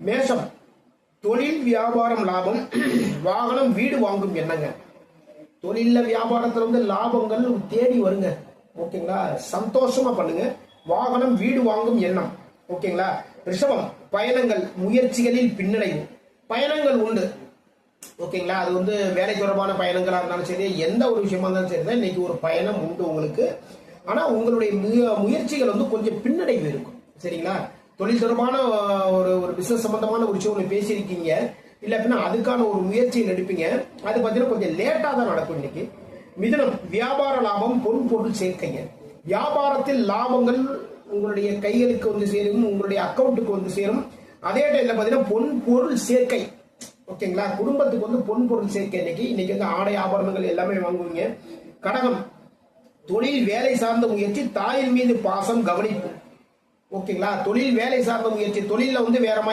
மேஷம், தொழில் வியாபாரம் லாபம், வாகனம் வீடு வாங்கும் எண்ணங்க. தொழில வியாபாரத்துல வந்து லாபங்கள் தேடி வருங்க. ஓகேங்களா, சந்தோஷமா பண்ணுங்க. வாகனம் வீடு வாங்கும் எண்ணம். ஓகேங்களா. ரிஷபம், பயணங்கள், முயற்சிகளில் பின்னடைவு. பயணங்கள் உண்டு. ஓகேங்களா, அது வந்து வேலை தொடர்பான பயணங்களா இருந்தாலும் சரி, எந்த ஒரு விஷயமா இருந்தாலும் சரி, இன்னைக்கு ஒரு பயணம் உண்டு உங்களுக்கு. ஆனா உங்களுடைய முயற்சிகள் வந்து கொஞ்சம் பின்னடைவு இருக்கும். சரிங்களா. தொழில் தொடர்பான ஒரு பிசினஸ் சம்பந்தமான ஒரு விஷயம் பேசியிருக்கீங்க, இல்ல அப்படின்னா அதுக்கான ஒரு முயற்சியில் எடுப்பீங்க. அது பார்த்தீங்கன்னா கொஞ்சம் லேட்டா தான் நடக்கும் இன்னைக்கு. மிதுனம், வியாபார லாபம், பொன் பொருள் சேர்க்கைங்க. வியாபாரத்தில் லாபங்கள் உங்களுடைய கைகளுக்கு வந்து சேரும், உங்களுடைய அக்கௌண்ட்டுக்கு வந்து சேரும். அதே டைம்ல பாத்தீங்கன்னா பொன் பொருள் சேர்க்கை. ஓகேங்களா, குடும்பத்துக்கு வந்து பொன் பொருள் சேர்க்கை. இன்னைக்கு வந்து ஆடை ஆபரணங்கள் எல்லாமே வாங்குவீங்க. கடகம், தொழில் வேலை சார்ந்த முயற்சி, தாயின் மீது பாசம், கவனிப்பு. ஓகேங்களா, தொழில் வேலை சார்ந்த முயற்சி, தொழில வந்து வேற மாதிரி